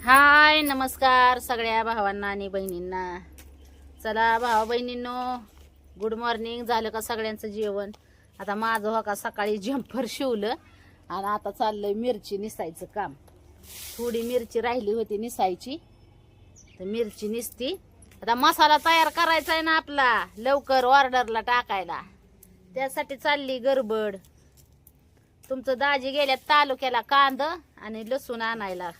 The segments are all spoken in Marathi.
हाय नमस्कार सगळ्या भावांना आणि बहिणींना. चला भावा बहिणींनो, गुड मॉर्निंग. झालं का सगळ्यांचं जेवण? आता माझं हो का सकाळी जम्पर शिवलं आणि आता चाललंय मिरची निसायचं काम. थोडी मिरची राहिली होती निसायची, तर मिरची निसती. आता मसाला तयार करायचा आहे ना आपला, लवकर ऑर्डरला टाकायला, त्यासाठी चालली गडबड. तुमचं दाजी गेल्यात तालुक्याला कांद आणि लसूण आणायला.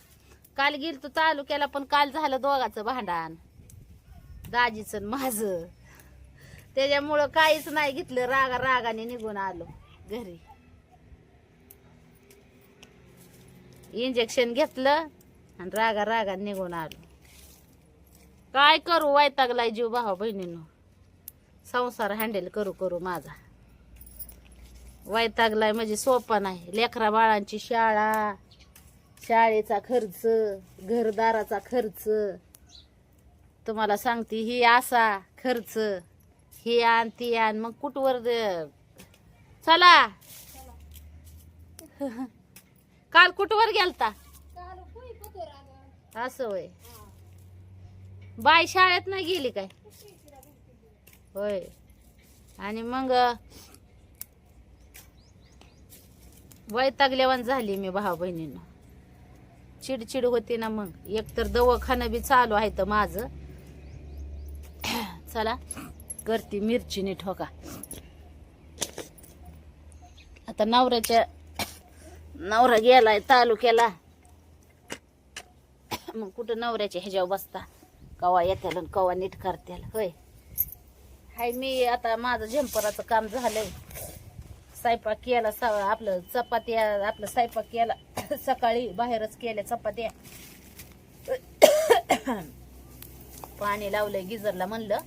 काल गेल तू तालुक्याला, पण काल झालं दोघाचं भांडण, दाजीचं आणि माझं. त्याच्यामुळं काहीच नाही घेतलं, रागाने निघून आलो घरी. इंजेक्शन घेतलं आणि रागाने निघून आलो. काय करू, वैतागलाय जीव भावा बहिणींनो. संसार हँडल करू करू माझा वैतागलाय. म्हणजे सोपा नाही. लेकरा बाळांची शाळा, शाळेचा खर्च, घरदाराचा खर्च, तुम्हाला सांगते ही असा खर्च, हे आण ती आण, मग कुठवर चला. काल कुठवर गेलता? असं होय. बाय शाळेत नाही गेली काय? होय. आणि मग वैतागल्यावान झाली मी भावा बहिणींनो. चिडचिड होती ना. मग एकतर दवाखाना बी चालू आहे तर माझं. चला करते मिरची नीट. हो का, आता नवरा गेलाय तालुक्याला, मग कुठं नवऱ्याच्या ह्याच्यावर बसता, कवा येत्याला कवा नीट करत्याला. होय हाय. मी आता माझं झंपराचं काम झालंय. स्वयंपाक केला, आपलं चपात्या, आपलं स्वयंपाक केला सकाळी, बाहेरच केल्या चपात्या. पाणी लावलंय गिजरला, म्हणलं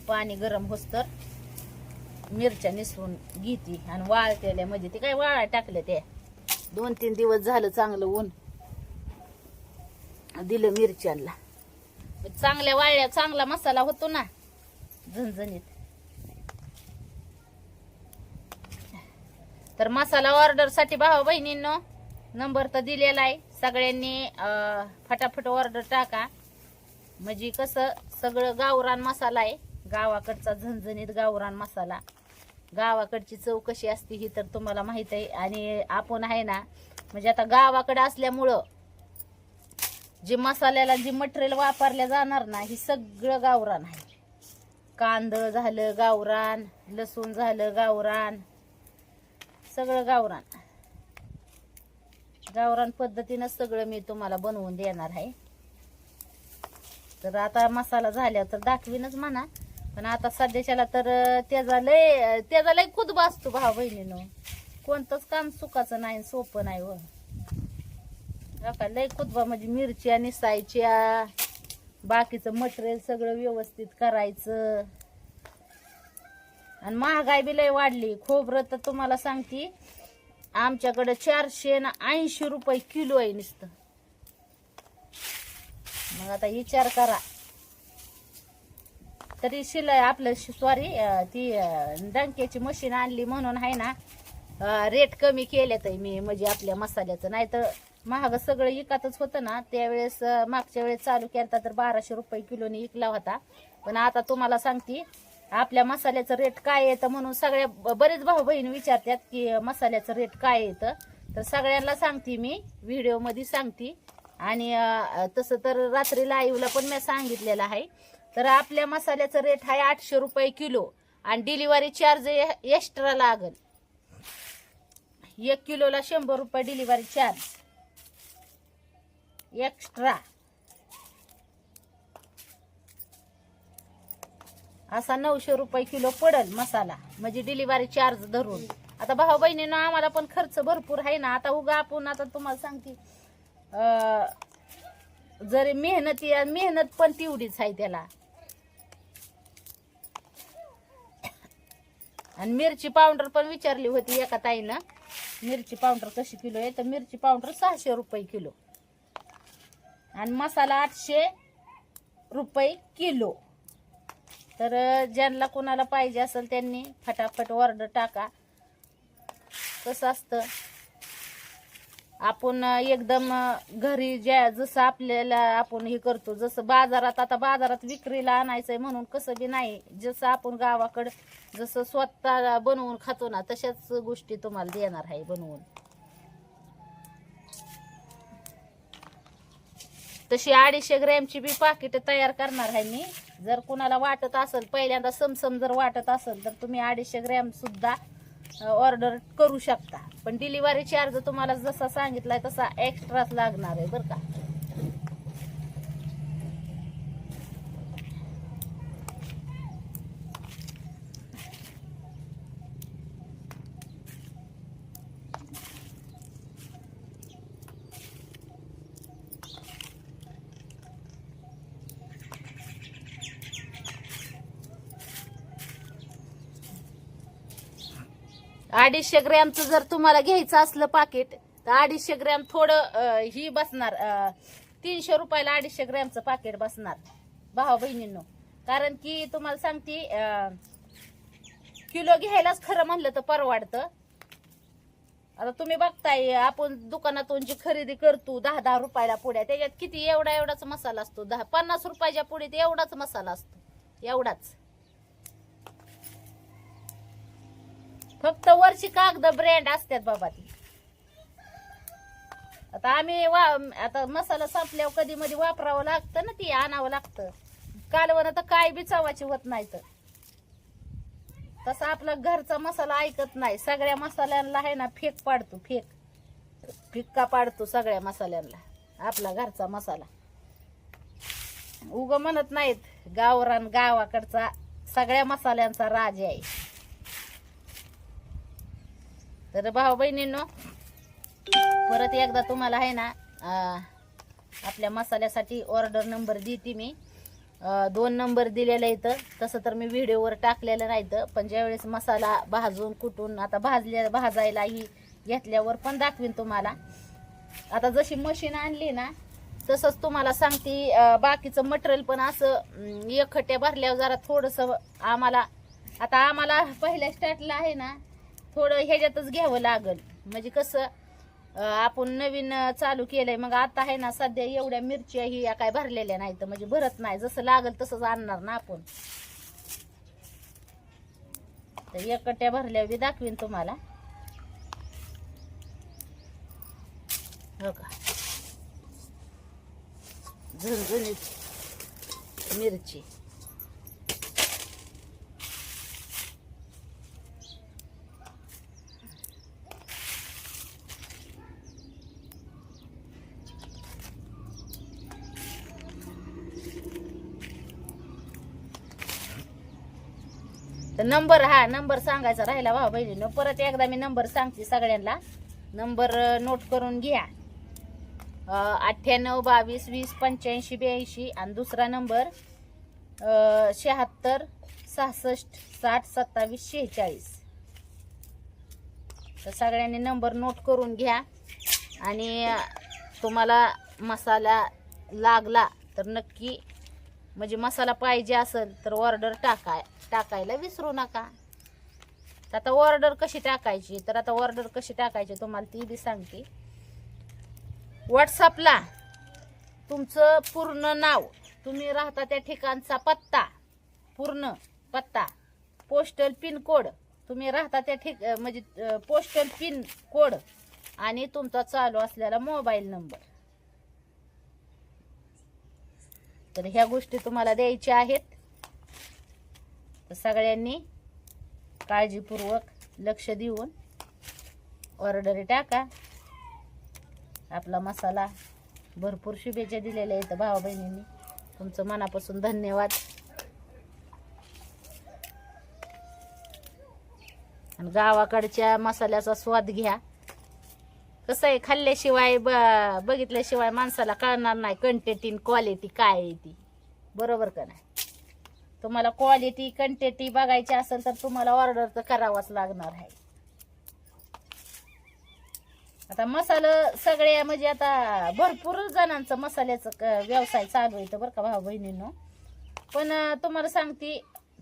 पाणी गरम होस्तर मिरच्या निसरून घेती आणि वाळतेल्या. म्हणजे ते काय वाळा टाकल्या त्या. 2-3 दिवस झालं चांगलं ऊन दिलं मिरच्यांना. चांगल्या वाळल्या, चांगला मसाला होतो ना झणझणीत. तर मसाला ऑर्डर साठी भावा बहिणींनो नंबर तर दिलेला आहे. सगळ्यांनी फटाफट ऑर्डर टाका. म्हणजे कसं सगळं गावरान मसाला आहे, गावाकडचा झणझणीत गावरान मसाला. गावाकडची चव कशी असते ही तर तुम्हाला माहित आहे. आणि आपण आहे ना, म्हणजे आता गावाकडे असल्यामुळं जे मसाल्याला जे मटेरियल वापरल्या जाणार ना, ही सगळं गावरान आहे. कांद झालं गावरान, लसूण झालं गावरान, सगळं गावरान. गावरान पद्धतीनं सगळं मी तुम्हाला बनवून देणार आहे. तर आता मसाला झाल्यावर तर दाखवीनच म्हणा, पण आता सध्याच्याला तर त्याचा लय खुदबा असतो भावा बहिणीनो. कोणतंच काम सुखाचं नाही, सोपं नाही. व लय खुदबा. म्हणजे मिरच्या निसायच्या, बाकीचं मटेरियल सगळं व्यवस्थित करायचं. आणि महागाई बी लय वाढली. खोबरं तर तुम्हाला सांगते आमच्याकडे 480 रुपये किलो आहे नुसतं. मग आता विचार करा. तरी शिलाई आपलं ती डंक्याची मशीन आणली म्हणून आहे ना, रेट कमी केल्यात मी. म्हणजे आपल्या मसाल्याचं. नाही तर महाग सगळं इकातच होतं ना त्यावेळेस. मागच्या वेळेस चालू केला तर 1200 रुपये किलोने विकला होता. पण आता तुम्हाला सांगते आपल्या मसाल्याचं रेट काय येतं म्हणून सगळ्या बरेच भाऊ बहीण विचारतात की मसाल्याचं रेट काय येतं. तर सगळ्यांना सांगते मी, व्हिडिओ मध्ये सांगते. आणि तसं तर रात्री लाईव्हला पण मी सांगितलेलं आहे. तर आपल्या मसाल्याचं रेट आहे 800 रुपये किलो. आणि डिलिव्हरी चार्ज एक्स्ट्रा लागल. 1 किलोला 100 रुपये डिलिव्हरी चार्ज एक्स्ट्रा. असा 900 रुपये किलो पडल मसाला, म्हणजे डिलिव्हरी चार्ज धरून. आता भाऊ बहिणीनं आम्हाला पण खर्च भरपूर आहे ना. आता उगा आपण आता तुम्हाला सांगते जरी मेहनत पण तेवढीच आहे त्याला. आणि मिरची पावडर पण विचारली होती एका ताईनं, मिरची पावडर कशी किलो आहे. तर मिरची पावडर 600 रुपये किलो आणि मसाला 800 रुपये किलो. तर ज्यांना कोणाला पाहिजे असेल त्यांनी फटाफट ऑर्डर टाका. कसं असतं आपण एकदम घरी ज्या जसं आपल्याला आपण हे करतो, जसं बाजारात आता बाजारात विक्रीला आणायचंय म्हणून कसं बी नाही, जसं आपण गावाकडं जसं स्वतः बनवून खातो ना तशाच गोष्टी तुम्हाला देणार आहे बनवून. तशी 250 ग्रॅमची बी पाकिट तयार करणार आहे मी. जर कुणाला वाटत असेल पहिल्यांदा समसम जर वाटत असेल तर तुम्ही 250 ग्रॅम सुद्धा ऑर्डर करू शकता. पण डिलिव्हरी चार्ज तुम्हाला जसा सांगितलाय तसा एक्स्ट्राच लागणार आहे बरं का. अडीचशे ग्रॅमचं जर तुम्हाला घ्यायचं असलं पाकिट तर 250 ग्रॅम थोडं ही बसणार 300 रुपयाला 250 ग्रॅमचं पाकिट बसणार भावा बहिणींनो. कारण की तुम्हाला सांगते किलो घ्यायलाच खरं म्हणलं तर परवडतं. आता तुम्ही बघताय आपण दुकानातून जी खरेदी करतो 10-10 रुपयाला पुड्या, त्याच्यात किती एवढाच मसाला असतो. 50 रुपयाच्या पुढीत एवढाच मसाला असतो, एवढाच. फक्त वरची कागद ब्रँड असतात बाबा ती. आता आम्ही आता मसाला संपल्यावर कधी मध्ये वापरावं लागतं ना, ती आणावं लागतं. कालवण तर काय बी चवाची होत नाही. तर तसा आपला घरचा मसाला ऐकत नाही. सगळ्या मसाल्यांना आहे ना फेक पाडतो, फिक्का पाडतो सगळ्या मसाल्यांना आपला घरचा मसाला. उग म्हणत नाहीत गावरान गावाकडचा सगळ्या मसाल्यांचा राज आहे. तर भाऊ बहिणींनो परत एकदा तुम्हाला आहे ना आपल्या मसाल्यासाठी ऑर्डर नंबर देते मी. 2 नंबर दिलेला इथं. तसं तर मी व्हिडिओवर टाकलेलं नाही तर, पण ज्यावेळेस मसाला भाजून कुटून आता भाजायला ही घेतल्यावर पण दाखवीन तुम्हाला. आता जशी मशीन आणली ना तसंच तुम्हाला सांगते बाकीचं मटेरियल पण असं एकखट्ट्या भरल्यावर जरा थोडंसं आम्हाला पहिल्या स्टार्टला आहे ना थोडं ह्याच्यातच घ्यावं लागल. म्हणजे कसं आपण नवीन चालू केलंय. मग आता आहे ना सध्या एवढ्या मिरच्या ही काय भरलेल्या नाही तर म्हणजे भरत नाही. जसं लागल तसंच आणणार ना आपण. तर एकट्या भरल्या बी दाखवीन तुम्हाला. हो का झणझणीत मिरची. तर नंबर सांगायचा राहिला भाऊ बहिणीनं. परत एकदा मी नंबर सांगते सगळ्यांना. नंबर नोट करून घ्या. 98 22 20 85 82 आणि दुसरा नंबर 76 66 60 27 46. तर सगळ्यांनी नंबर नोट करून घ्या. आणि तुम्हाला मसाला लागला तर नक्की म्हणजे मसाला पाहिजे असेल तर ऑर्डर टाकायला विसरू नका. तर आता ऑर्डर कशी टाकायची तुम्हाला ती बी सांगते. व्हॉट्सअपला तुमचं पूर्ण नाव, तुम्ही राहता त्या ठिकाणचा पत्ता, पूर्ण पत्ता, पोस्टल पिन कोड, तुम्ही राहता त्या म्हणजे पोस्टल पिन कोड आणि तुमचा चालू असलेला मोबाईल नंबर. तर ह्या गोष्टी तुम्हाला द्यायच्या आहेत. तर सगळ्यांनी काळजीपूर्वक लक्ष देऊन ऑर्डर टाका. आपला मसाला भरपूर शुभेच्छा दिलेल्या आहेत भावा बहिणींनी. तुमचं मनापासून धन्यवाद. आणि गावाकडच्या मसाल्याचा स्वाद घ्या. कसं आहे खाल्ल्याशिवाय बघितल्याशिवाय माणसाला कळणार नाही क्वांटिटी क्वालिटी काय आहे ती. बरोबर का नाही. तुम्हाला क्वालिटी क्वांटिटी बघायची असेल तर तुम्हाला ऑर्डर तर करावाच लागणार आहे. आता मसाला सगळे म्हणजे आता भरपूर जणांचं मसाल्याचं व्यवसाय चालू आहे बरं का भाऊ बहिणींनो. पण तुम्हाला सांगते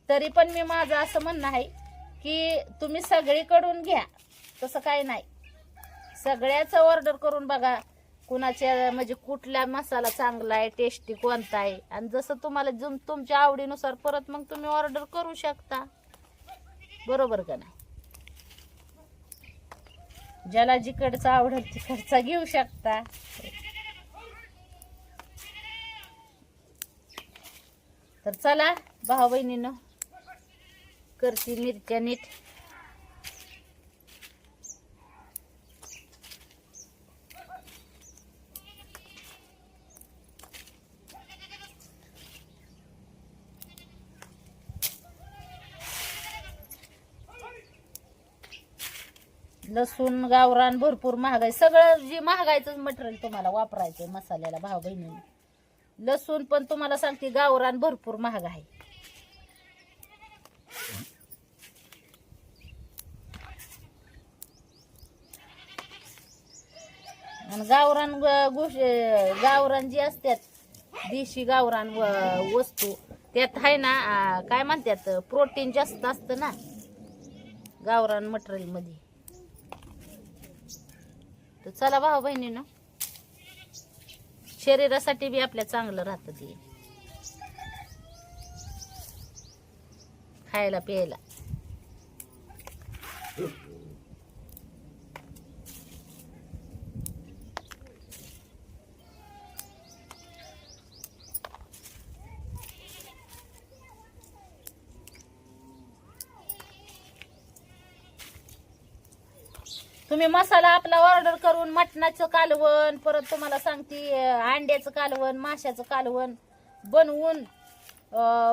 तरी पण मी माझं असं म्हणणं आहे की तुम्ही सगळीकडून घ्या. तसं काय नाही, सगळ्याच ऑर्डर करून बघा, कुणाच्या म्हणजे कुठला मसाला चांगला आहे, टेस्टी कोणता आहे, आणि जसं तुम्हाला तुमच्या आवडीनुसार परत मग तुम्ही ऑर्डर करू शकता. बरोबर का नाही? ज्याला जिकडचा आवडेल तिकडचा घेऊ शकता. तर चला भाऊ बहिणीनं, करती मिरच्या नीट. लसूण गावरान भरपूर महाग आहे. सगळं जे महागायचं मटेरियल तुम्हाला वापरायचंय मसाल्याला भाऊ बहिणीनं. लसूण पण तुम्हाला सांगते गावरान भरपूर महाग आहे. आणि गावरान गावरान जी असतात देशी गावरान वस्तू त्यात आहे ना, काय म्हणतात, प्रोटीन जास्त असतं ना गावरान मटेरियल मध्ये. तर चला भाऊ बहिणीनं, शरीरासाठी बी आपल्या चांगलं राहतं ते खायला प्यायला. तुम्ही मसाला आपला ऑर्डर करून मटणाचं कालवण, परत तुम्हाला सांगते अंड्याचं कालवण, माशाचं कालवण बनवून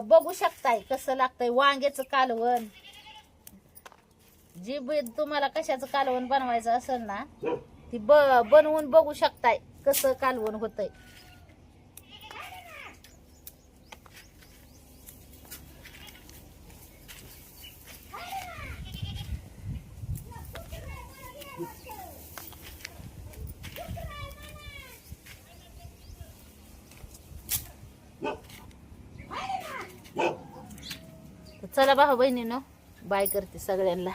बघू शकताय कसं लागतंय. वांग्याचं कालवण, जी तुम्हाला कशाचं कालवण बनवायचं असेल ना ती बनवून बघू शकताय कसं कालवण होतंय. चला भाऊ बहिणीनं, बाय करते सगळ्यांना.